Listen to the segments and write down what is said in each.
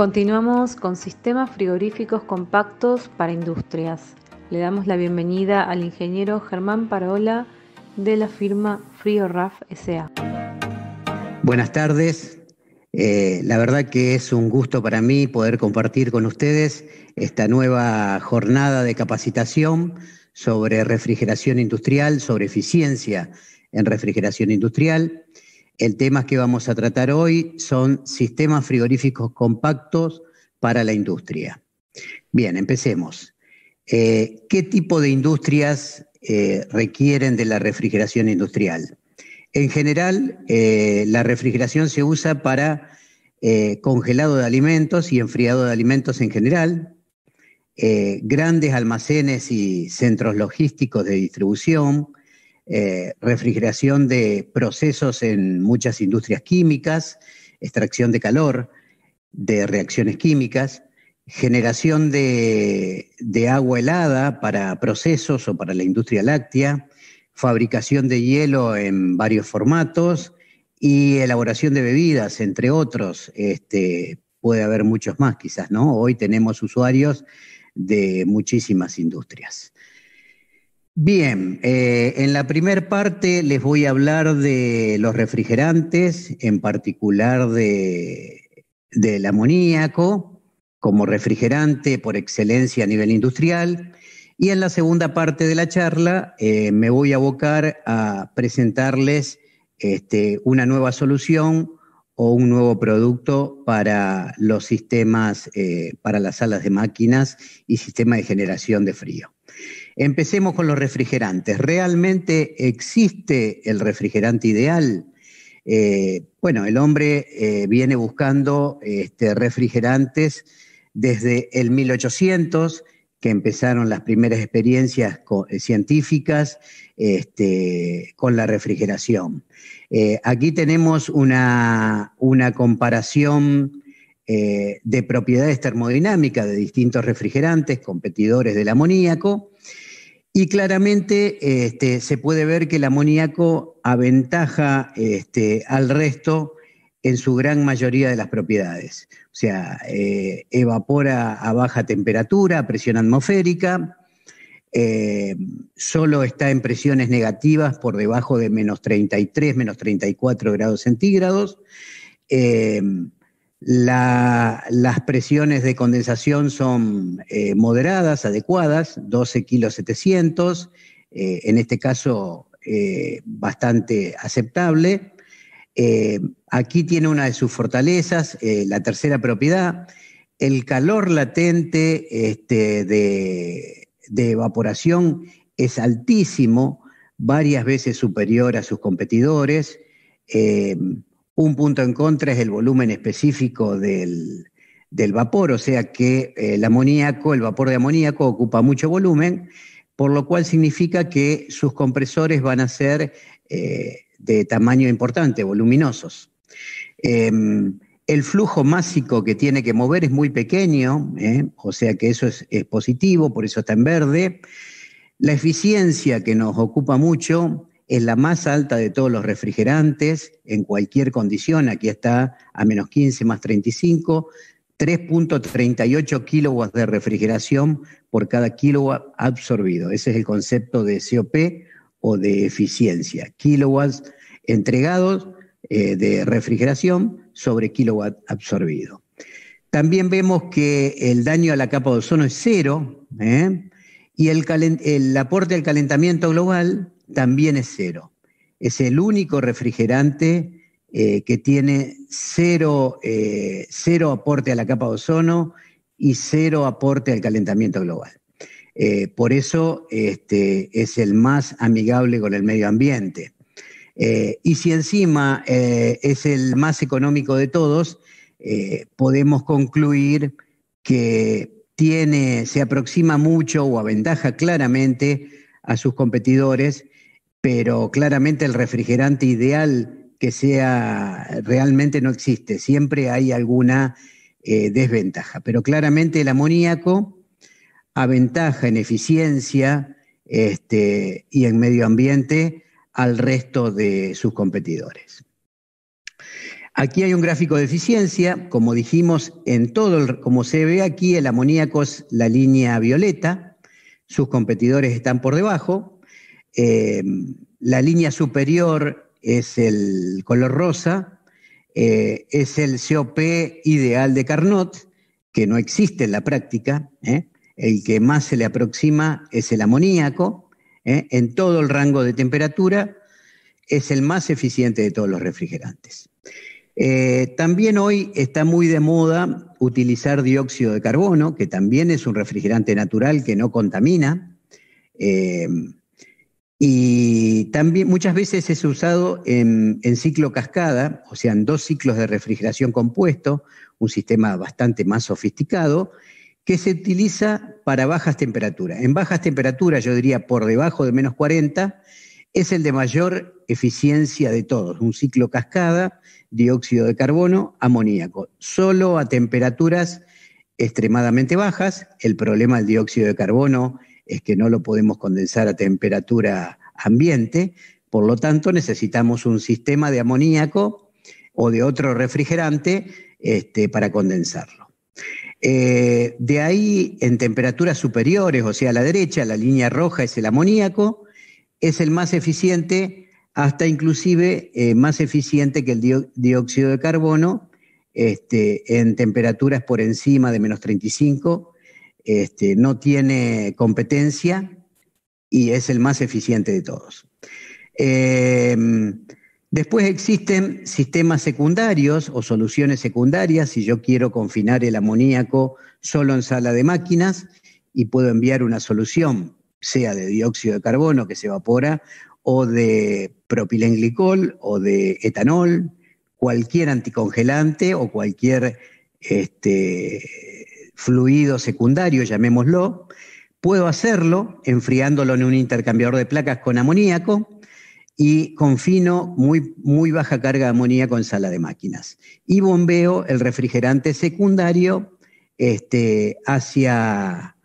Continuamos con sistemas frigoríficos compactos para industrias. Le damos la bienvenida al ingeniero Germán Parola de la firma Frioraf S.A. Buenas tardes. La verdad que es un gusto para mí poder compartir con ustedes esta nueva jornada de capacitación sobre refrigeración industrial, sobre eficiencia en refrigeración industrial. El tema que vamos a tratar hoy son sistemas frigoríficos compactos para la industria. Bien, empecemos. ¿Qué tipo de industrias requieren de la refrigeración industrial? En general, la refrigeración se usa para congelado de alimentos y enfriado de alimentos en general, grandes almacenes y centros logísticos de distribución, refrigeración de procesos en muchas industrias químicas, extracción de calor de reacciones químicas, generación de agua helada para procesos o para la industria láctea, fabricación de hielo en varios formatos y elaboración de bebidas, entre otros. Puede haber muchos más quizás, ¿no? Hoy tenemos usuarios de muchísimas industrias. Bien, en la primera parte les voy a hablar de los refrigerantes, en particular del amoníaco como refrigerante por excelencia a nivel industrial. Y en la segunda parte de la charla me voy a abocar a presentarles una nueva solución o un nuevo producto para los sistemas, para las salas de máquinas y sistemas de generación de frío. Empecemos con los refrigerantes. ¿Realmente existe el refrigerante ideal? Bueno, el hombre viene buscando refrigerantes desde el 1800, que empezaron las primeras experiencias científicas con la refrigeración. Aquí tenemos una comparación de propiedades termodinámicas de distintos refrigerantes, competidores del amoníaco, y claramente se puede ver que el amoníaco aventaja al resto en su gran mayoría de las propiedades. O sea, evapora a baja temperatura, a presión atmosférica, solo está en presiones negativas por debajo de menos 33, menos 34 grados centígrados. Las presiones de condensación son moderadas, adecuadas, 12 kilos 700, en este caso bastante aceptable. Aquí tiene una de sus fortalezas, la tercera propiedad, el calor latente de evaporación es altísimo, varias veces superior a sus competidores. Un punto en contra es el volumen específico del vapor, o sea que el vapor de amoníaco ocupa mucho volumen, por lo cual significa que sus compresores van a ser de tamaño importante, voluminosos. El flujo másico que tiene que mover es muy pequeño, o sea que eso es positivo, por eso está en verde. La eficiencia, que nos ocupa mucho, es la más alta de todos los refrigerantes en cualquier condición. Aquí está a menos 15 más 35, 3.38 kilowatts de refrigeración por cada kilowatt absorbido. Ese es el concepto de COP o de eficiencia. Kilowatts entregados de refrigeración sobre kilowatt absorbido. También vemos que el daño a la capa de ozono es cero, y el aporte al calentamiento global también es cero. Es el único refrigerante que tiene cero aporte a la capa de ozono y cero aporte al calentamiento global. Por eso es el más amigable con el medio ambiente. Y si encima es el más económico de todos, podemos concluir que se aproxima mucho o aventaja claramente a sus competidores, pero claramente el refrigerante ideal que sea realmente no existe. Siempre hay alguna desventaja, pero claramente el amoníaco aventaja en eficiencia y en medio ambiente al resto de sus competidores. Aquí hay un gráfico de eficiencia, como dijimos, como se ve aquí, el amoníaco es la línea violeta, sus competidores están por debajo, la línea superior es el color rosa, es el COP ideal de Carnot, que no existe en la práctica, el que más se le aproxima es el amoníaco, en todo el rango de temperatura, es el más eficiente de todos los refrigerantes. También hoy está muy de moda utilizar dióxido de carbono, que también es un refrigerante natural que no contamina, y también muchas veces es usado en ciclo cascada, o sea, en 2 ciclos de refrigeración compuesto, un sistema bastante más sofisticado, que se utiliza para bajas temperaturas. En bajas temperaturas, yo diría por debajo de menos 40, es el de mayor eficiencia de todos, un ciclo cascada, dióxido de carbono, amoníaco. Solo a temperaturas extremadamente bajas. El problema del dióxido de carbono es que no lo podemos condensar a temperatura ambiente, por lo tanto necesitamos un sistema de amoníaco o de otro refrigerante para condensarlo. De ahí, en temperaturas superiores, o sea, a la derecha, la línea roja es el amoníaco, es el más eficiente, hasta inclusive más eficiente que el dióxido de carbono, en temperaturas por encima de menos 35, no tiene competencia y es el más eficiente de todos. Después existen sistemas secundarios o soluciones secundarias. Si yo quiero confinar el amoníaco solo en sala de máquinas y puedo enviar una solución, sea de dióxido de carbono que se evapora, o de propilenglicol, o de etanol, cualquier anticongelante o cualquier fluido secundario, llamémoslo, puedo hacerlo enfriándolo en un intercambiador de placas con amoníaco y confino muy baja carga de amoníaco en sala de máquinas. Y bombeo el refrigerante secundario hacia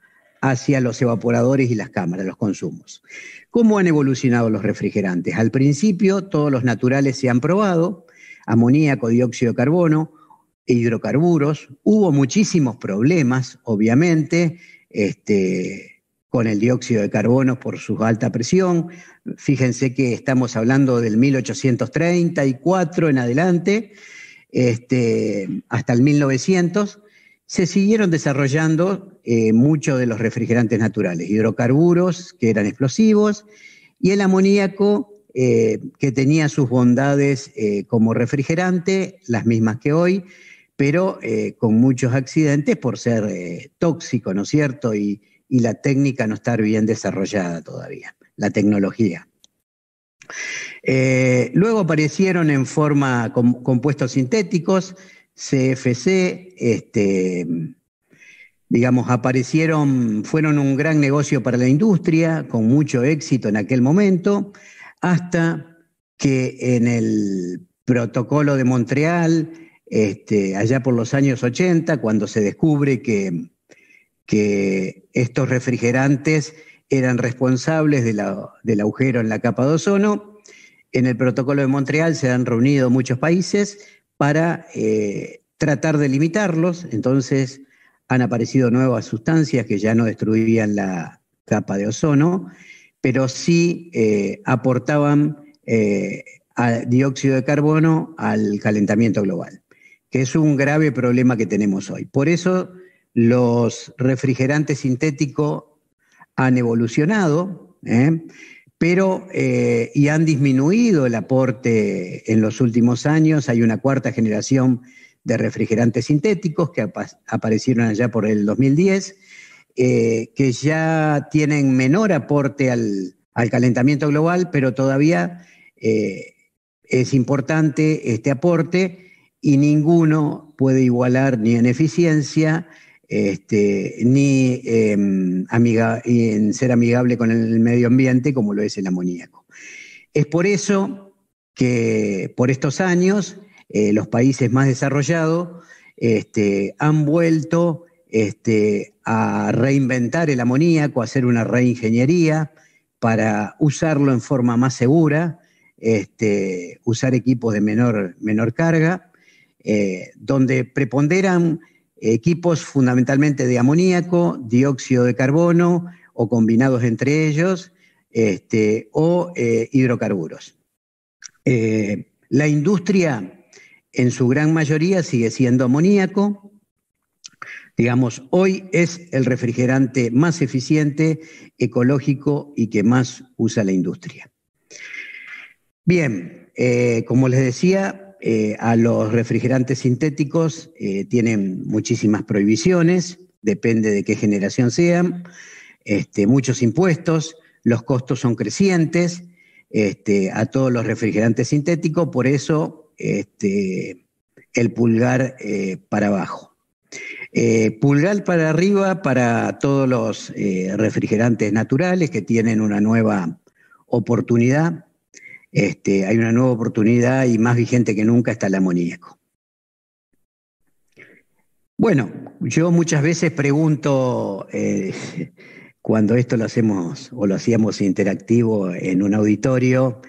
los evaporadores y las cámaras, los consumos. ¿Cómo han evolucionado los refrigerantes? Al principio todos los naturales se han probado, amoníaco, dióxido de carbono, e hidrocarburos. Hubo muchísimos problemas, obviamente, con el dióxido de carbono por su alta presión. Fíjense que estamos hablando del 1834 en adelante, hasta el 1900. Se siguieron desarrollando muchos de los refrigerantes naturales, hidrocarburos que eran explosivos y el amoníaco que tenía sus bondades como refrigerante, las mismas que hoy, pero con muchos accidentes por ser tóxico, ¿no es cierto? Y la técnica no estar bien desarrollada todavía, la tecnología. Luego aparecieron en forma compuestos sintéticos, CFC, digamos, fueron un gran negocio para la industria, con mucho éxito en aquel momento, hasta que en el protocolo de Montreal, allá por los años 80, cuando se descubre que estos refrigerantes eran responsables del agujero en la capa de ozono, en el protocolo de Montreal se han reunido muchos países para tratar de limitarlos. Entonces han aparecido nuevas sustancias que ya no destruían la capa de ozono, pero sí aportaban dióxido de carbono al calentamiento global, que es un grave problema que tenemos hoy. Por eso los refrigerantes sintéticos han evolucionado, y han disminuido el aporte en los últimos años. Hay una cuarta generación de refrigerantes sintéticos que aparecieron allá por el 2010, que ya tienen menor aporte al calentamiento global, pero todavía es importante este aporte y ninguno puede igualar ni en eficiencia ni en ser amigable con el medio ambiente como lo es el amoníaco. Es por eso que por estos años los países más desarrollados han vuelto a reinventar el amoníaco, a hacer una reingeniería para usarlo en forma más segura, usar equipos de menor carga donde preponderan equipos fundamentalmente de amoníaco, dióxido de carbono o combinados entre ellos, o hidrocarburos. La industria en su gran mayoría sigue siendo amoníaco. Digamos, hoy es el refrigerante más eficiente, ecológico y que más usa la industria. Bien, como les decía, a los refrigerantes sintéticos tienen muchísimas prohibiciones, depende de qué generación sean, muchos impuestos, los costos son crecientes a todos los refrigerantes sintéticos, por eso el pulgar para abajo. Pulgar para arriba para todos los refrigerantes naturales que tienen una nueva oportunidad. Hay una nueva oportunidad y más vigente que nunca está el amoníaco. Bueno, yo muchas veces pregunto, cuando esto lo hacemos o lo hacíamos interactivo en un auditorio,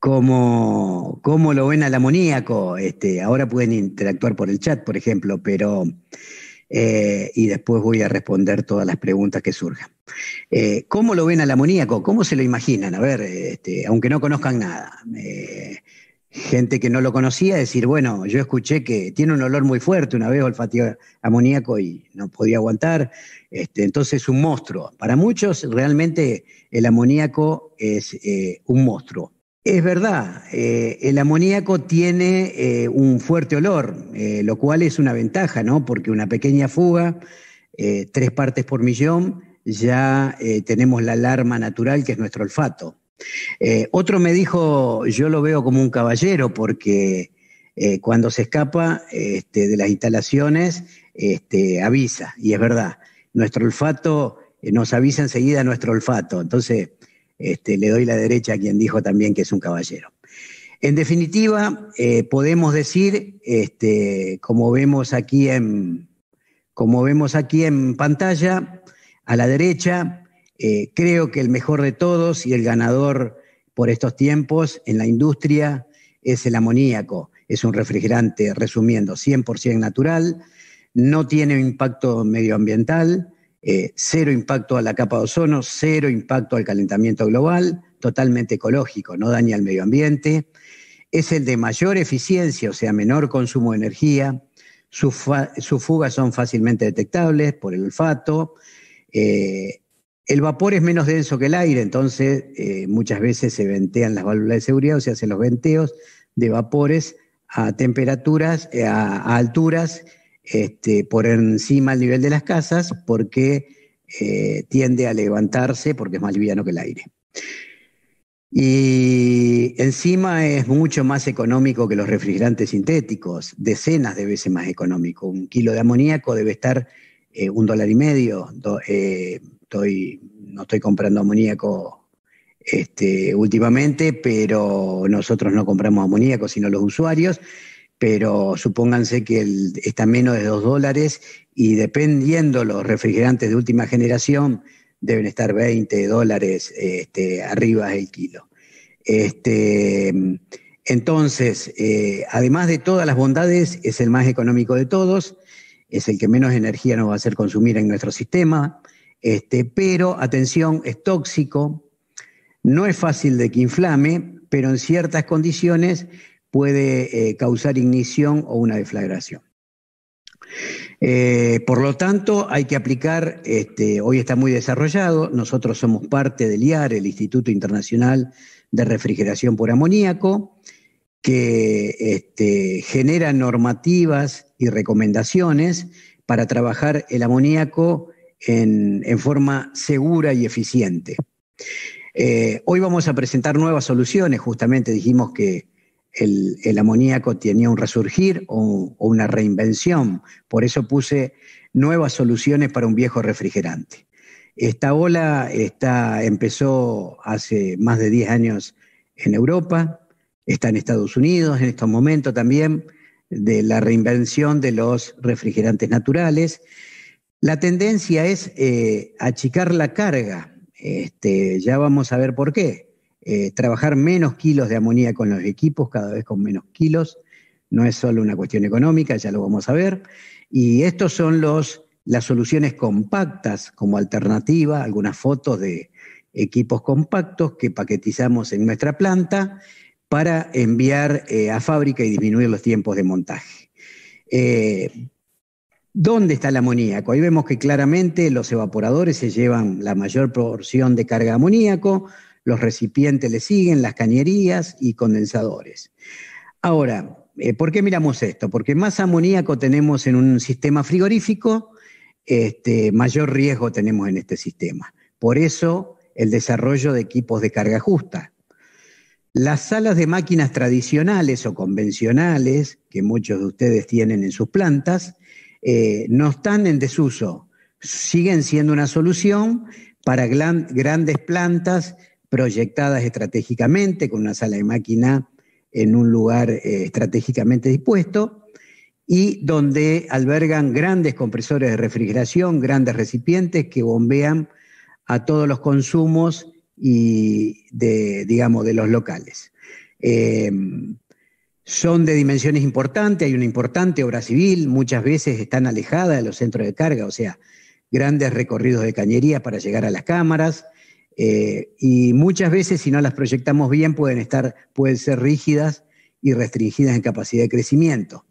¿cómo lo ven al amoníaco? Ahora pueden interactuar por el chat, por ejemplo, pero y después voy a responder todas las preguntas que surjan. ¿Cómo lo ven al amoníaco? ¿Cómo se lo imaginan? A ver, aunque no conozcan nada. Gente que no lo conocía, decir, bueno, yo escuché que tiene un olor muy fuerte, una vez olfateé amoníaco y no podía aguantar, entonces es un monstruo. Para muchos realmente el amoníaco es un monstruo. Es verdad, el amoníaco tiene un fuerte olor, lo cual es una ventaja, ¿no? Porque una pequeña fuga, 3 partes por millón, ya tenemos la alarma natural que es nuestro olfato. Otro me dijo, yo lo veo como un caballero porque cuando se escapa de las instalaciones avisa, y es verdad, nuestro olfato nos avisa enseguida nuestro olfato, entonces le doy la derecha a quien dijo también que es un caballero. En definitiva, podemos decir, como vemos aquí en pantalla, a la derecha, creo que el mejor de todos y el ganador por estos tiempos en la industria es el amoníaco. Es un refrigerante, resumiendo, 100% natural, no tiene impacto medioambiental, 0 impacto a la capa de ozono, 0 impacto al calentamiento global, totalmente ecológico, no daña al medio ambiente. Es el de mayor eficiencia, o sea, menor consumo de energía. Sus fugas son fácilmente detectables por el olfato. El vapor es menos denso que el aire, entonces muchas veces se ventean las válvulas de seguridad o se hacen los venteos de vapores a temperaturas, a alturas por encima del nivel de las casas, porque tiende a levantarse porque es más liviano que el aire. Y encima es mucho más económico que los refrigerantes sintéticos, decenas de veces más económico. 1 kilo de amoníaco debe estar $1.50. No estoy comprando amoníaco últimamente, pero nosotros no compramos amoníaco, sino los usuarios, pero supónganse que está menos de $2 y dependiendo los refrigerantes de última generación deben estar $20 arriba del kilo. Entonces, además de todas las bondades, es el más económico de todos, es el que menos energía nos va a hacer consumir en nuestro sistema, pero, atención, es tóxico, no es fácil de que inflame, pero en ciertas condiciones puede causar ignición o una deflagración. Por lo tanto, hay que aplicar, hoy está muy desarrollado, nosotros somos parte del IAR, el Instituto Internacional de Refrigeración por Amoníaco, que genera normativas y recomendaciones para trabajar el amoníaco en forma segura y eficiente. Hoy vamos a presentar nuevas soluciones, justamente dijimos que el amoníaco tenía un resurgir o una reinvención, por eso puse nuevas soluciones para un viejo refrigerante. Esta ola empezó hace más de 10 años en Europa, está en Estados Unidos en estos momentos también, de la reinvención de los refrigerantes naturales. La tendencia es achicar la carga, ya vamos a ver por qué. Trabajar menos kilos de amoníaco en los equipos, cada vez con menos kilos, no es solo una cuestión económica, ya lo vamos a ver. Y estos son las soluciones compactas como alternativa, algunas fotos de equipos compactos que paquetizamos en nuestra planta para enviar a fábrica y disminuir los tiempos de montaje. ¿Dónde está el amoníaco? Ahí vemos que claramente los evaporadores se llevan la mayor porción de carga de amoníaco, los recipientes le siguen, las cañerías y condensadores. Ahora, ¿por qué miramos esto? Porque más amoníaco tenemos en un sistema frigorífico, mayor riesgo tenemos en este sistema. Por eso, el desarrollo de equipos de carga justa. Las salas de máquinas tradicionales o convencionales, que muchos de ustedes tienen en sus plantas, no están en desuso, siguen siendo una solución para grandes plantas proyectadas estratégicamente, con una sala de máquina en un lugar estratégicamente dispuesto y donde albergan grandes compresores de refrigeración, grandes recipientes que bombean a todos los consumos y de los locales. Son de dimensiones importantes, hay una importante obra civil, muchas veces están alejadas de los centros de carga, o sea, grandes recorridos de cañerías para llegar a las cámaras, y muchas veces, si no las proyectamos bien, pueden ser rígidas y restringidas en capacidad de crecimiento.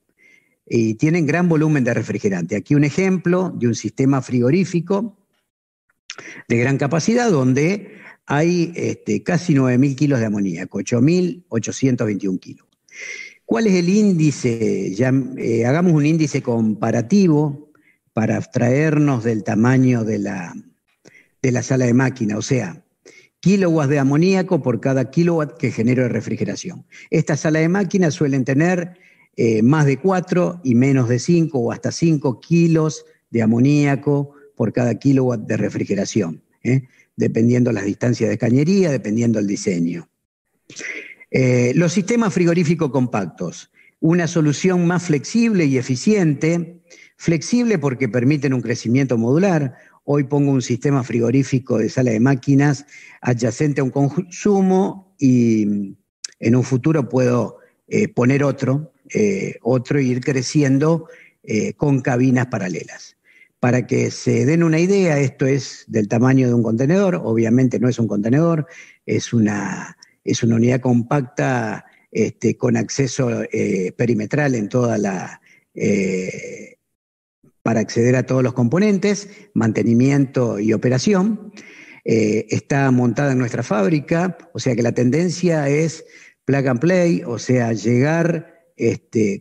Y tienen gran volumen de refrigerante. Aquí un ejemplo de un sistema frigorífico de gran capacidad donde hay casi 9.000 kilos de amoníaco, 8.821 kilos. ¿Cuál es el índice? Hagamos un índice comparativo para abstraernos del tamaño de la sala de máquina, o sea, kilowatts de amoníaco por cada kilowatt que genero de refrigeración. Estas salas de máquinas suelen tener más de 4 y menos de 5 o hasta 5 kilos de amoníaco por cada kilowatt de refrigeración, dependiendo las distancias de cañería, dependiendo el diseño. Los sistemas frigoríficos compactos, una solución más flexible y eficiente, flexible porque permiten un crecimiento modular. Hoy pongo un sistema frigorífico de sala de máquinas adyacente a un consumo y en un futuro puedo poner otro e ir creciendo con cabinas paralelas. Para que se den una idea, esto es del tamaño de un contenedor, obviamente no es un contenedor, es una unidad compacta con acceso perimetral en toda para acceder a todos los componentes, mantenimiento y operación. Está montada en nuestra fábrica, o sea que la tendencia es plug and play, o sea, llegar,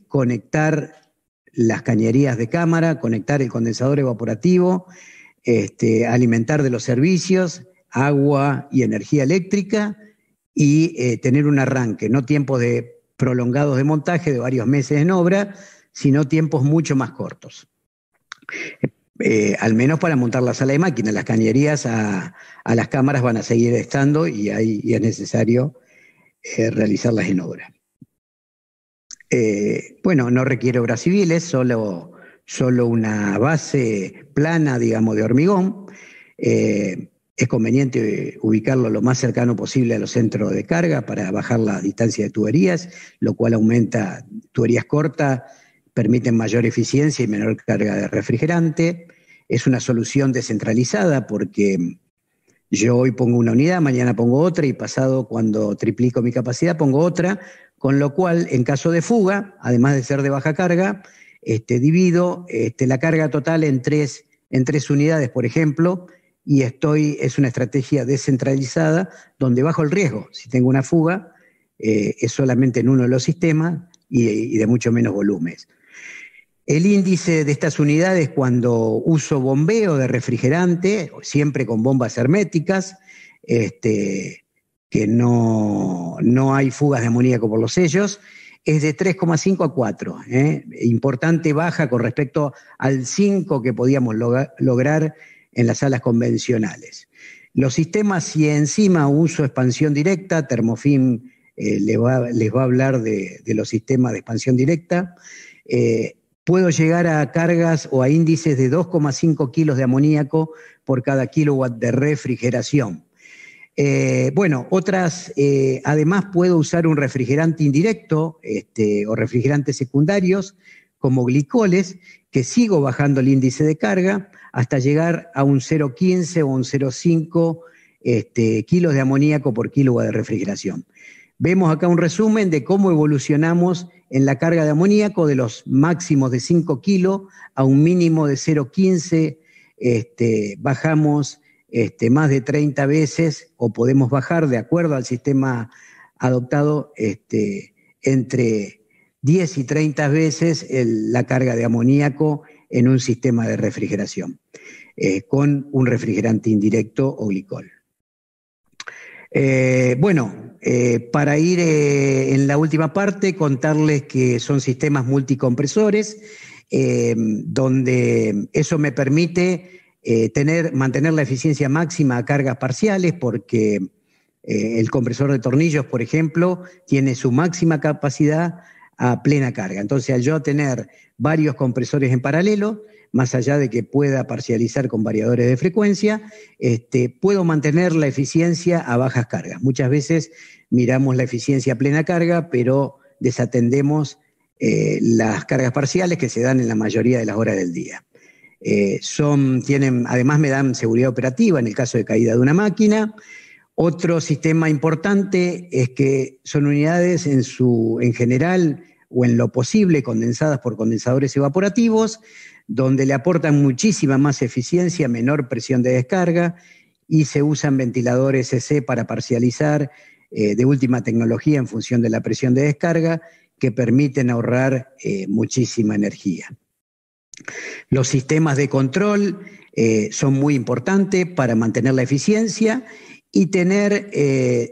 conectar las cañerías de cámara, conectar el condensador evaporativo, alimentar de los servicios, agua y energía eléctrica y tener un arranque, no tiempos prolongados de montaje de varios meses en obra, sino tiempos mucho más cortos. Al menos para montar la sala de máquinas. Las cañerías a las cámaras van a seguir estando y es necesario realizarlas en obra. Bueno, no requiere obras civiles, solo una base plana, digamos, de hormigón. Es conveniente ubicarlo lo más cercano posible a los centros de carga para bajar la distancia de tuberías, lo cual aumenta tuberías cortas, permiten mayor eficiencia y menor carga de refrigerante. Es una solución descentralizada porque yo hoy pongo una unidad, mañana pongo otra y pasado, cuando triplico mi capacidad, pongo otra, con lo cual, en caso de fuga, además de ser de baja carga, divido la carga total en tres unidades, por ejemplo, y es una estrategia descentralizada donde bajo el riesgo. Si tengo una fuga, es solamente en uno de los sistemas y de mucho menos volúmenes. El índice de estas unidades cuando uso bombeo de refrigerante, siempre con bombas herméticas, que no hay fugas de amoníaco por los sellos, es de 3,5 a 4. Importante baja con respecto al 5 que podíamos lograr en las salas convencionales. Los sistemas, si encima uso expansión directa, Thermofim les va a hablar de los sistemas de expansión directa, puedo llegar a cargas o a índices de 2,5 kilos de amoníaco por cada kilowatt de refrigeración. Bueno, otras, además puedo usar un refrigerante indirecto o refrigerantes secundarios como glicoles, que sigo bajando el índice de carga hasta llegar a un 0,15 o un 0,5 kilos de amoníaco por kilo de refrigeración. Vemos acá un resumen de cómo evolucionamos en la carga de amoníaco de los máximos de 5 kilos a un mínimo de 0,15, bajamos más de 30 veces, o podemos bajar, de acuerdo al sistema adoptado, entre 10 y 30 veces la carga de amoníaco en un sistema de refrigeración, con un refrigerante indirecto o glicol. Para ir en la última parte, contarles que son sistemas multicompresores, donde eso me permite mantener la eficiencia máxima a cargas parciales, porque el compresor de tornillos, por ejemplo, tiene su máxima capacidad a plena carga. Entonces, al yo tener varios compresores en paralelo, más allá de que pueda parcializar con variadores de frecuencia, puedo mantener la eficiencia a bajas cargas. Muchas veces miramos la eficiencia a plena carga, pero desatendemos las cargas parciales que se dan en la mayoría de las horas del día. Además me dan seguridad operativa en el caso de caída de una máquina. Otro sistema importante es que son unidades en general o en lo posible condensadas por condensadores evaporativos, donde le aportan muchísima más eficiencia, menor presión de descarga, y se usan ventiladores EC para parcializar de última tecnología en función de la presión de descarga, que permiten ahorrar muchísima energía. Los sistemas de control son muy importantes para mantener la eficiencia y tener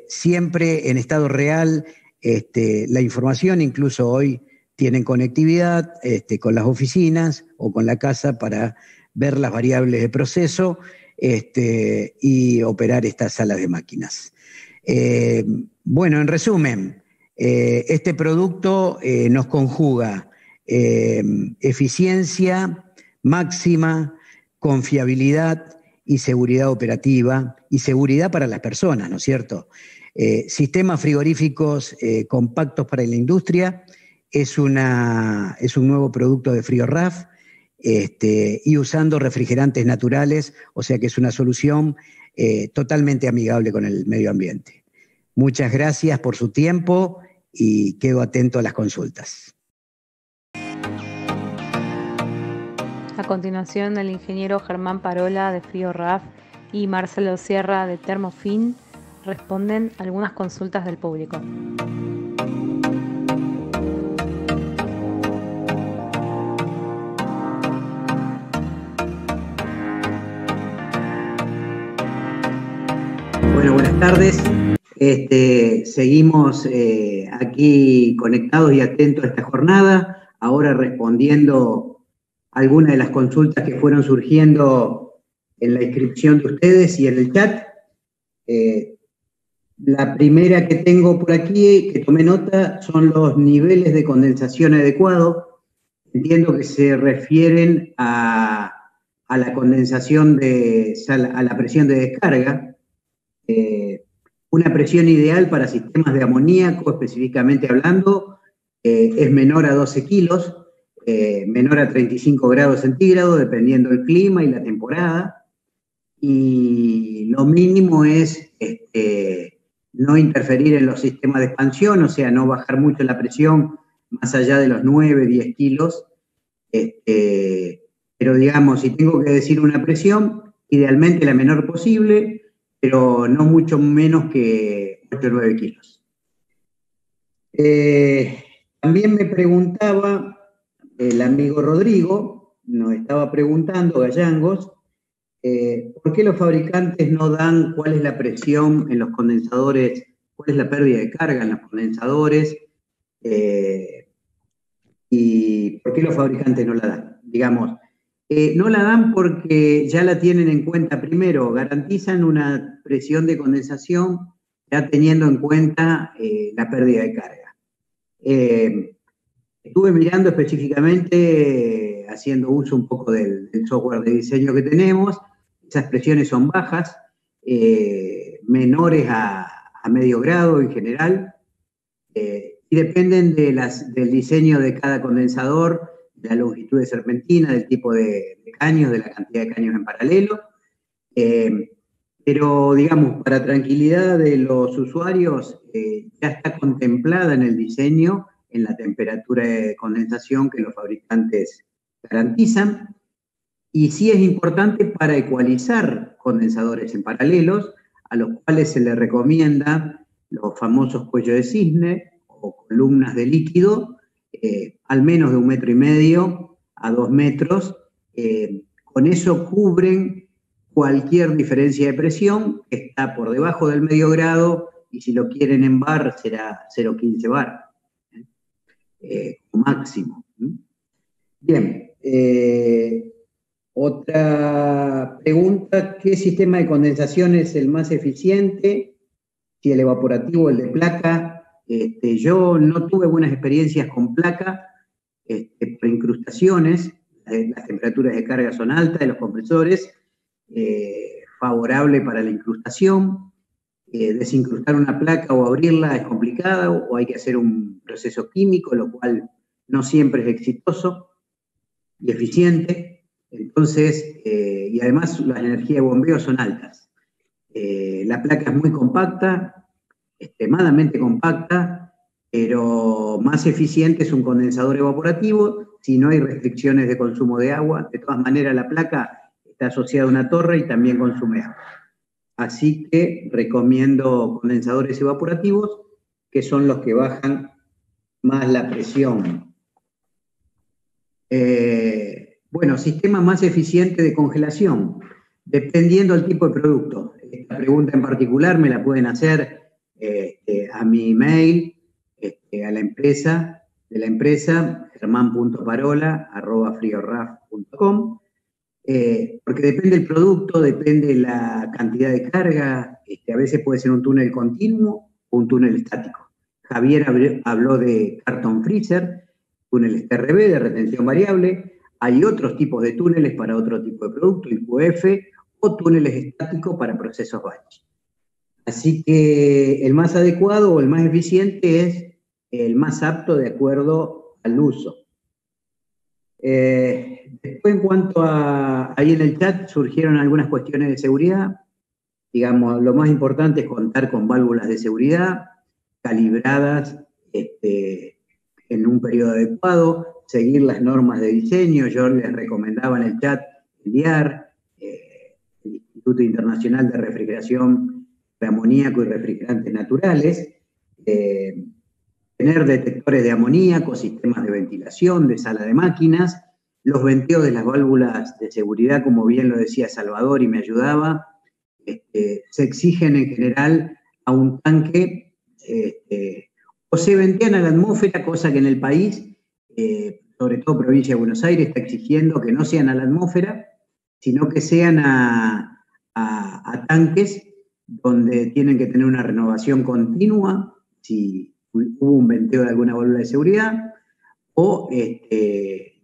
siempre en estado real la información. Incluso hoy tienen conectividad con las oficinas o con la casa para ver las variables de proceso y operar estas salas de máquinas. Bueno, en resumen, este producto nos conjuga eficiencia máxima, confiabilidad y seguridad operativa y seguridad para las personas, ¿no es cierto? Sistemas frigoríficos compactos para la industria es un nuevo producto de FrioRAF y usando refrigerantes naturales, o sea que es una solución totalmente amigable con el medio ambiente. Muchas gracias por su tiempo y quedo atento a las consultas. A continuación, el ingeniero Germán Parola de FrioRAF y Marcelo Sierra de Thermofin responden algunas consultas del público. Bueno, buenas tardes. Seguimos aquí conectados y atentos a esta jornada, ahora respondiendo algunas de las consultas que fueron surgiendo en la inscripción de ustedes y en el chat. La primera que tengo por aquí, que tomé nota, son los niveles de condensación adecuados. Entiendo que se refieren a la condensación a la presión de descarga. Una presión ideal para sistemas de amoníaco, específicamente hablando, es menor a 12 kilos, menor a 35 grados centígrados, dependiendo del clima y la temporada. Y lo mínimo es no interferir en los sistemas de expansión, o sea, no bajar mucho la presión más allá de los 9, 10 kilos. Pero digamos, si tengo que decir una presión, idealmente la menor posible, pero no mucho menos que 8 o 9 kilos. También me preguntaba el amigo Rodrigo, nos estaba preguntando, Gallangos, ¿por qué los fabricantes no dan cuál es la presión en los condensadores, cuál es la pérdida de carga en los condensadores? ¿Y por qué los fabricantes no la dan? Digamos, no la dan porque ya la tienen en cuenta. Primero, garantizan una presión de condensación ya teniendo en cuenta la pérdida de carga. Estuve mirando específicamente, haciendo uso un poco del software de diseño que tenemos. Esas presiones son bajas, menores a medio grado en general, y dependen del diseño de cada condensador, de la longitud de serpentina, del tipo de caños, de la cantidad de caños en paralelo. Pero, digamos, para tranquilidad de los usuarios, ya está contemplada en el diseño, en la temperatura de condensación que los fabricantes garantizan. Y sí es importante para ecualizar condensadores en paralelos, a los cuales se les recomienda los famosos cuellos de cisne o columnas de líquido, al menos de 1,5 metros a 2 metros. Con eso cubren cualquier diferencia de presión que está por debajo del medio grado, y si lo quieren en bar será 0,15 bar, máximo. Bien. Otra pregunta: ¿qué sistema de condensación es el más eficiente? Si el evaporativo o el de placa. Yo no tuve buenas experiencias con placa, por incrustaciones. Las temperaturas de carga son altas de los compresores, favorable para la incrustación. Desincrustar una placa o abrirla es complicada, o hay que hacer un proceso químico, lo cual no siempre es exitoso y eficiente. Entonces, y además las energías de bombeo son altas. La placa es muy compacta, extremadamente compacta, pero más eficiente es un condensador evaporativo si no hay restricciones de consumo de agua. De todas maneras, la placa está asociada a una torre y también consume agua. Así que recomiendo condensadores evaporativos, que son los que bajan más la presión. Bueno, sistema más eficiente de congelación, dependiendo del tipo de producto. Esta pregunta en particular me la pueden hacer a mi email, a la empresa, german.parola@frioraf.com, porque depende del producto, depende la cantidad de carga. A veces puede ser un túnel continuo o un túnel estático. Javier habló de carton freezer, túneles TRB de retención variable. Hay otros tipos de túneles para otro tipo de producto, IQF, o túneles estáticos para procesos batch. Así que el más adecuado o el más eficiente es el más apto de acuerdo al uso. Después, en cuanto a, ahí en el chat surgieron algunas cuestiones de seguridad. Digamos, lo más importante es contar con válvulas de seguridad calibradas en un periodo adecuado, seguir las normas de diseño. Yo les recomendaba en el chat el IAR, el Instituto Internacional de Refrigeración de Amoníaco y Refrigerantes Naturales, tener detectores de amoníaco, sistemas de ventilación, de sala de máquinas, los venteos de las válvulas de seguridad, como bien lo decía Salvador y me ayudaba, se exigen en general a un tanque, o se ventean a la atmósfera, cosa que en el país, sobre todo provincia de Buenos Aires, está exigiendo que no sean a la atmósfera, sino que sean a tanques donde tienen que tener una renovación continua, si hubo un venteo de alguna válvula de seguridad, o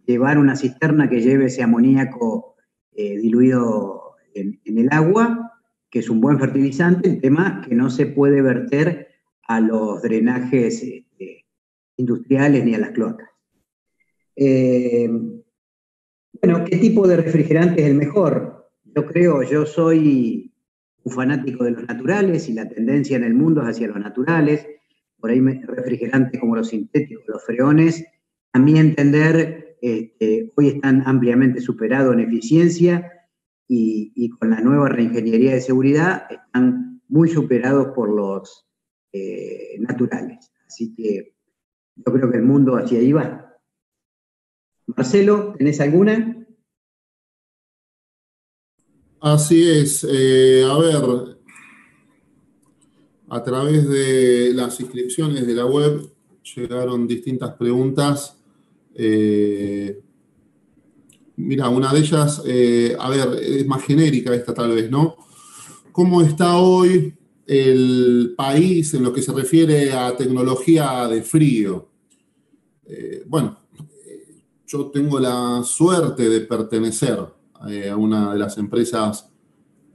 llevar una cisterna que lleve ese amoníaco diluido en el agua, que es un buen fertilizante. El tema que no se puede verter a los drenajes industriales ni a las cloacas. Bueno, ¿qué tipo de refrigerante es el mejor? Yo soy un fanático de los naturales, y la tendencia en el mundo es hacia los naturales. Por ahí refrigerantes como los sintéticos, los freones, a mi entender, hoy están ampliamente superados en eficiencia, y con la nueva reingeniería de seguridad están muy superados por los naturales. Así que yo creo que el mundo hacia ahí va. Marcelo, ¿tenés alguna? Así es. A ver, a través de las inscripciones de la web llegaron distintas preguntas. Mira, una de ellas, a ver, es más genérica esta tal vez, ¿no? ¿Cómo está hoy el país en lo que se refiere a tecnología de frío? Bueno, yo tengo la suerte de pertenecer a una de las empresas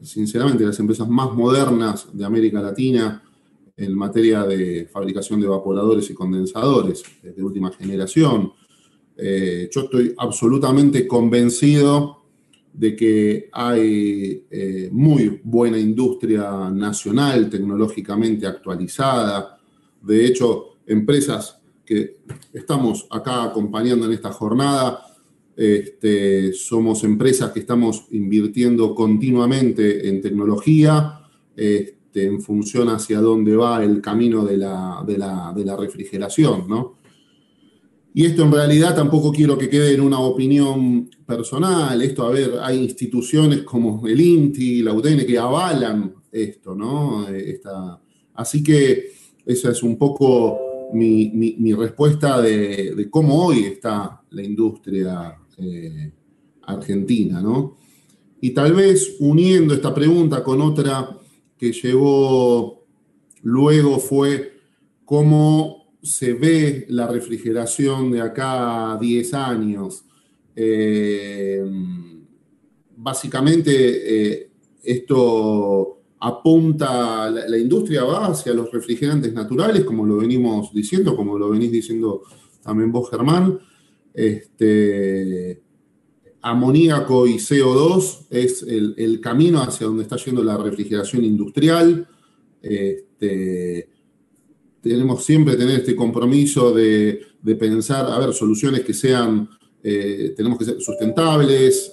sinceramente, las empresas más modernas de América Latina en materia de fabricación de evaporadores y condensadores de última generación. Yo estoy absolutamente convencido de que hay muy buena industria nacional, tecnológicamente actualizada. De hecho, empresas que estamos acá acompañando en esta jornada, somos empresas que estamos invirtiendo continuamente en tecnología, en función hacia dónde va el camino de la refrigeración, ¿no? Y esto en realidad tampoco quiero que quede en una opinión personal. Esto, a ver, hay instituciones como el INTI, la UTN, que avalan esto, ¿no? Así que esa es un poco mi respuesta de cómo hoy está la industria argentina, ¿no? Y tal vez uniendo esta pregunta con otra que llegó luego fue cómo se ve la refrigeración de acá a 10 años. Básicamente, esto apunta, la industria va hacia los refrigerantes naturales, como lo venimos diciendo, como lo venís diciendo también vos, Germán. Amoníaco y CO2 es el camino hacia donde está yendo la refrigeración industrial. Tenemos siempre que tener este compromiso de pensar, a ver, soluciones que sean, tenemos que ser sustentables,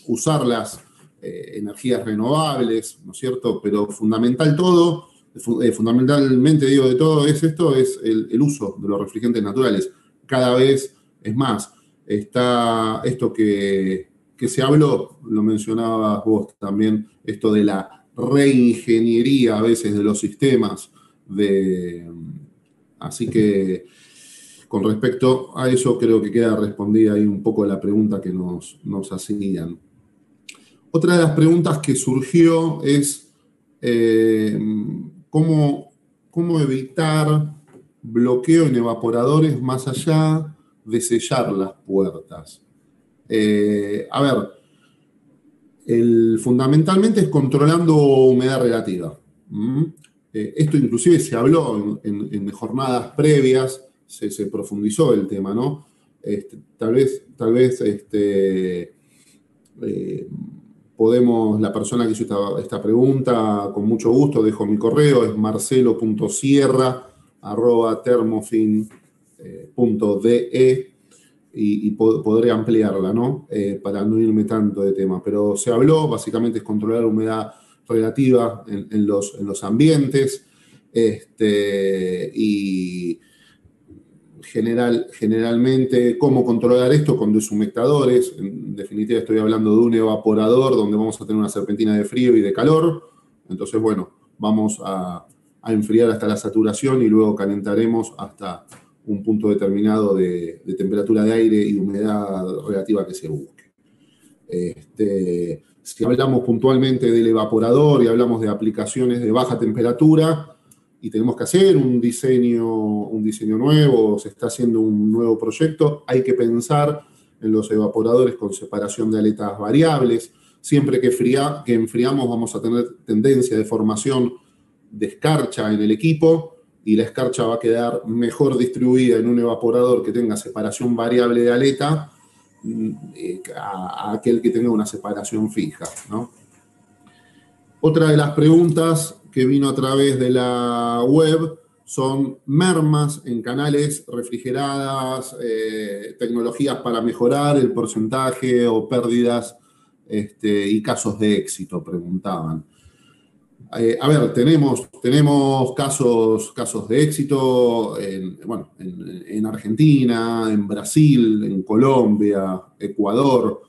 usar las energías renovables, ¿no es cierto? Pero fundamentalmente digo de todo es esto, es el uso de los refrigerantes naturales. Cada vez es más. Está esto que se habló, lo mencionabas vos también, esto de la reingeniería a veces de los sistemas. Así que con respecto a eso creo que queda respondida ahí un poco la pregunta que nos hacían. Otra de las preguntas que surgió es cómo evitar bloqueo en evaporadores más allá de sellar las puertas. A ver, fundamentalmente es controlando humedad relativa. Esto inclusive se habló en jornadas previas, se profundizó el tema, ¿no? Tal vez podemos, la persona que hizo esta pregunta, con mucho gusto, dejo mi correo, es marcelo.sierra@termofin.de y podré ampliarla, ¿no? Para no irme tanto de tema. Pero se habló, básicamente es controlar la humedad relativa en los ambientes, y generalmente cómo controlar esto con deshumectadores. En definitiva estoy hablando de un evaporador donde vamos a tener una serpentina de frío y de calor. Entonces, bueno, vamos a enfriar hasta la saturación y luego calentaremos hasta un punto determinado de temperatura de aire y humedad relativa que se busque. Si hablamos puntualmente del evaporador y hablamos de aplicaciones de baja temperatura y tenemos que hacer un diseño nuevo, se está haciendo un nuevo proyecto, hay que pensar en los evaporadores con separación de aletas variables. Siempre que enfriamos vamos a tener tendencia de formación de escarcha en el equipo y la escarcha va a quedar mejor distribuida en un evaporador que tenga separación variable de aleta a aquel que tenga una separación fija, ¿no? Otra de las preguntas que vino a través de la web son mermas en canales refrigeradas, tecnologías para mejorar el porcentaje o pérdidas y casos de éxito, preguntaban. A ver, tenemos casos de éxito en Argentina, en Brasil, en Colombia, Ecuador,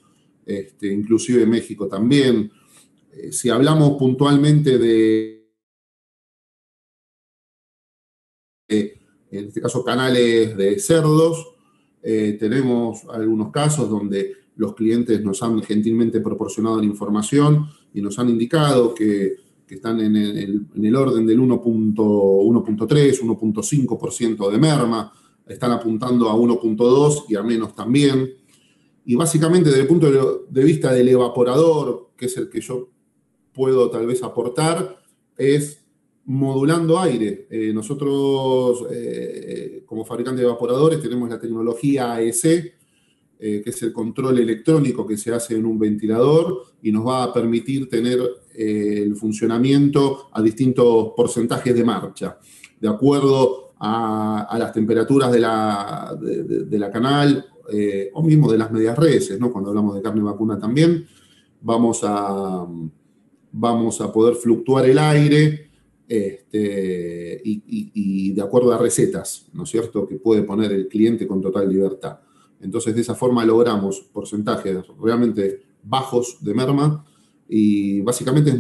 inclusive México también. Si hablamos puntualmente en este caso, canales de cerdos, tenemos algunos casos donde los clientes nos han gentilmente proporcionado la información y nos han indicado que están en el orden del 1.3, 1.5% de merma, están apuntando a 1.2 y a menos también. Y básicamente desde el punto de vista del evaporador, que es el que yo puedo tal vez aportar es modulando aire. Nosotros, como fabricante de evaporadores, tenemos la tecnología AEC, que es el control electrónico que se hace en un ventilador y nos va a permitir tener el funcionamiento a distintos porcentajes de marcha, de acuerdo a las temperaturas de la canal o mismo de las medias reses, ¿no? Cuando hablamos de carne vacuna también, vamos a poder fluctuar el aire y de acuerdo a recetas, ¿no es cierto?, que puede poner el cliente con total libertad. Entonces, de esa forma logramos porcentajes realmente bajos de merma y básicamente es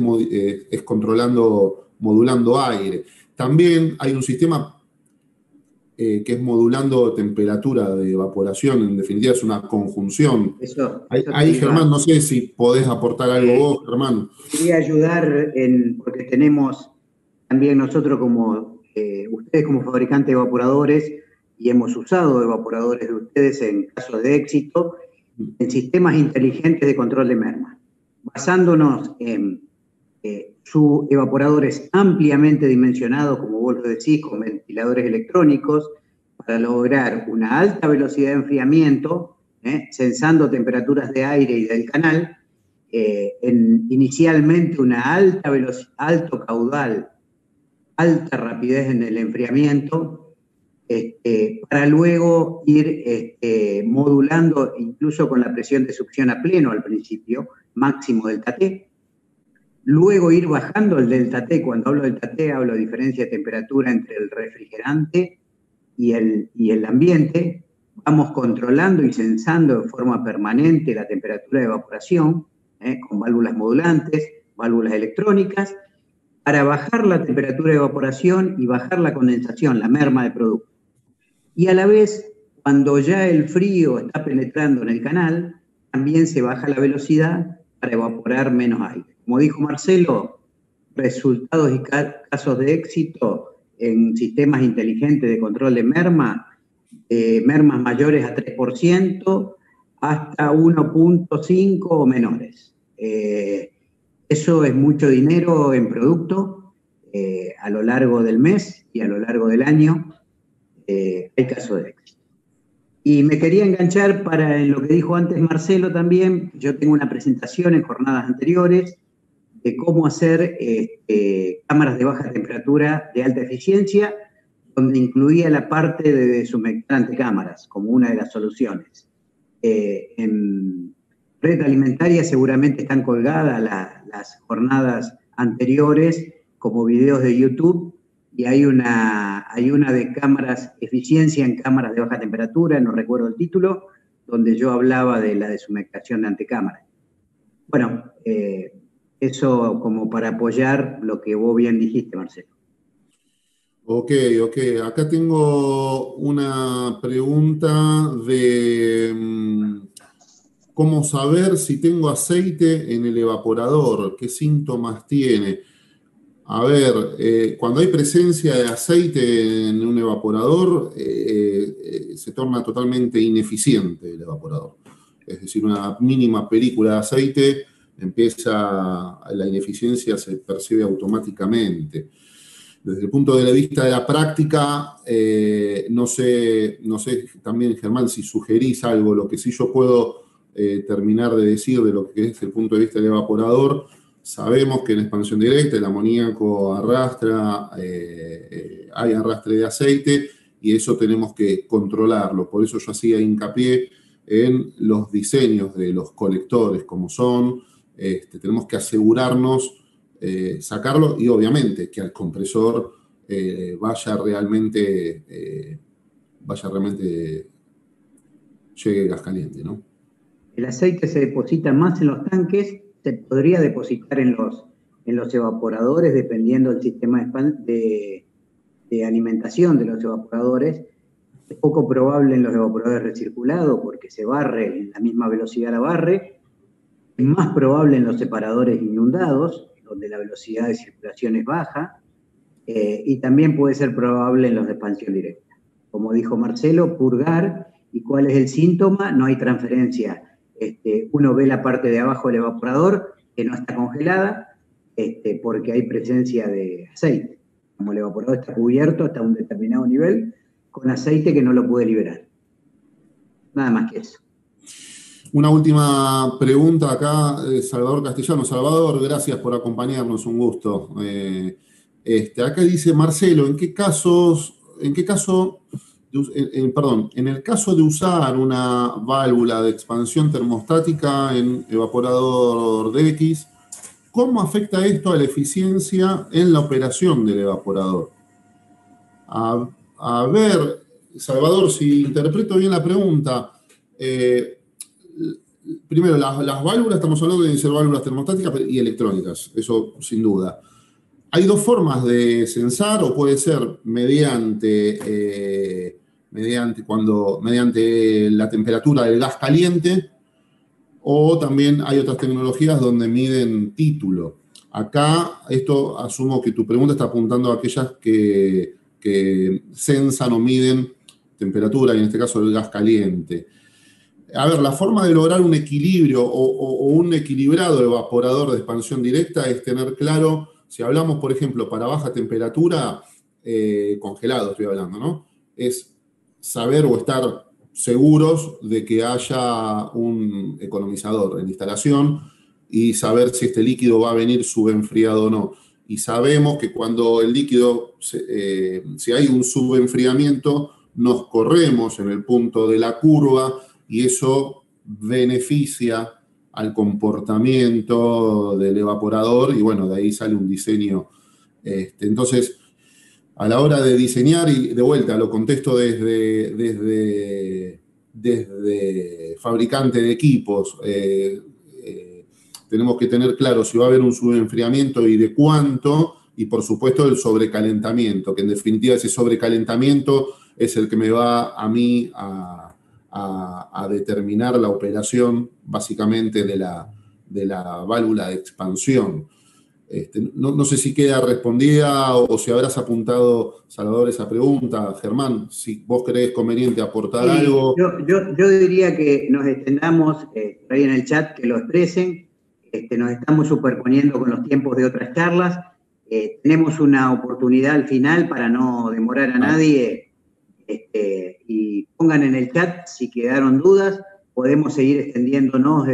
modulando aire. También hay un sistema que es modulando temperatura de evaporación, en definitiva es una conjunción. Ahí, Germán, no sé si podés aportar algo vos, Germán. Quería ayudar porque tenemos también nosotros ustedes como fabricantes de evaporadores, y hemos usado evaporadores de ustedes en casos de éxito, en sistemas inteligentes de control de merma, basándonos en sus evaporadores ampliamente dimensionados, como vos lo decís, con ventiladores electrónicos, para lograr una alta velocidad de enfriamiento, sensando temperaturas de aire y del canal, inicialmente una alta velocidad, alto caudal, alta rapidez en el enfriamiento, para luego ir modulando incluso con la presión de succión a pleno al principio, máximo delta T, luego ir bajando el delta T. Cuando hablo delta T hablo de diferencia de temperatura entre el refrigerante y el ambiente, vamos controlando y sensando de forma permanente la temperatura de evaporación, con válvulas modulantes, válvulas electrónicas, para bajar la temperatura de evaporación y bajar la condensación, la merma de producto. Y a la vez, cuando ya el frío está penetrando en el canal, también se baja la velocidad para evaporar menos aire. Como dijo Marcelo, resultados y casos de éxito en sistemas inteligentes de control de merma, mermas mayores a 3%, hasta 1.5 o menores. Eso es mucho dinero en producto a lo largo del mes y a lo largo del año. Hay casos de éxito. Y me quería enganchar en lo que dijo antes Marcelo también. Yo tengo una presentación en jornadas anteriores de cómo hacer cámaras de baja temperatura de alta eficiencia, donde incluía la parte de deshumectar ante cámaras como una de las soluciones. En Red Alimentaria seguramente están colgadas las jornadas anteriores como videos de YouTube, y hay una de cámaras, eficiencia en cámaras de baja temperatura, no recuerdo el título, donde yo hablaba de la deshumectación de antecámara. Bueno, eso como para apoyar lo que vos bien dijiste, Marcelo. Ok. Acá tengo una pregunta de cómo saber si tengo aceite en el evaporador, qué síntomas tiene. A ver, cuando hay presencia de aceite en un evaporador, se torna totalmente ineficiente el evaporador. Es decir, una mínima película de aceite la ineficiencia se percibe automáticamente. Desde el punto de vista de la práctica, no sé también, Germán, si sugerís algo. Lo que sí yo puedo terminar de decir de lo que es el punto de vista del evaporador. Sabemos que en expansión directa el amoníaco hay arrastre de aceite, y eso tenemos que controlarlo. Por eso yo hacía hincapié en los diseños de los colectores, como son. Tenemos que asegurarnos, sacarlo, y obviamente que al compresor vaya realmente llegue gas caliente, ¿no? El aceite se deposita más en los tanques, se podría depositar en los evaporadores, dependiendo del sistema de alimentación de los evaporadores. Es poco probable en los evaporadores recirculados porque se barre, en la misma velocidad la barre. Es más probable en los separadores inundados, donde la velocidad de circulación es baja, y también puede ser probable en los de expansión directa. Como dijo Marcelo, purgar. ¿Y cuál es el síntoma? No hay transferencia. Uno ve la parte de abajo del evaporador, que no está congelada, porque hay presencia de aceite. Como el evaporador está cubierto hasta un determinado nivel, con aceite que no lo puede liberar. Nada más que eso. Una última pregunta acá, Salvador Castellano. Salvador, gracias por acompañarnos, un gusto. Acá dice Marcelo, en el caso de usar una válvula de expansión termostática en evaporador DX, ¿cómo afecta esto a la eficiencia en la operación del evaporador? A ver, Salvador, si interpreto bien la pregunta, primero, las válvulas, estamos hablando de ser válvulas termostáticas y electrónicas, eso sin duda. Hay dos formas de censar, o puede ser mediante la temperatura del gas caliente, o también hay otras tecnologías donde miden título. Acá, esto asumo que tu pregunta está apuntando a aquellas que censan o miden temperatura, y en este caso el gas caliente. A ver, la forma de lograr un equilibrio o un equilibrado evaporador de expansión directa es tener claro, si hablamos, por ejemplo, para baja temperatura, congelado estoy hablando, ¿no? Es saber o estar seguros de que haya un economizador en la instalación y saber si este líquido va a venir subenfriado o no. Y sabemos que cuando el líquido, si hay un subenfriamiento, nos corremos en el punto de la curva y eso beneficia al comportamiento del evaporador y bueno, de ahí sale un diseño. Entonces, a la hora de diseñar, y de vuelta lo contesto desde fabricante de equipos, tenemos que tener claro si va a haber un subenfriamiento y de cuánto, y por supuesto el sobrecalentamiento, que en definitiva ese sobrecalentamiento es el que me va a mí a determinar la operación básicamente de la válvula de expansión. No sé si queda respondida o si habrás apuntado, Salvador, esa pregunta. Germán, si vos creés conveniente aportar algo. Yo diría que nos extendamos por ahí en el chat, que lo expresen. Nos estamos superponiendo con los tiempos de otras charlas. Tenemos una oportunidad al final para no demorar a nadie. Y pongan en el chat si quedaron dudas. Podemos seguir extendiéndonos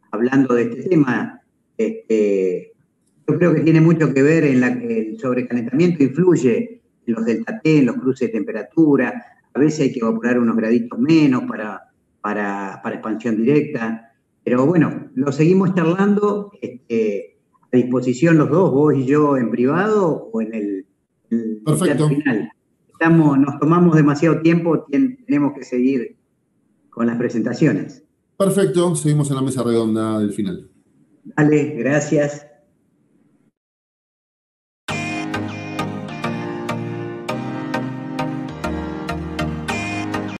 hablando de este tema. Yo creo que tiene mucho que ver en el sobrecalentamiento, influye en los delta T, en los cruces de temperatura. A veces hay que evaporar unos graditos menos para expansión directa. Pero bueno, lo seguimos charlando a disposición los dos, vos y yo en privado o en el Perfecto. chat final. Nos tomamos demasiado tiempo, tenemos que seguir con las presentaciones. Perfecto, seguimos en la mesa redonda del final. Vale, gracias.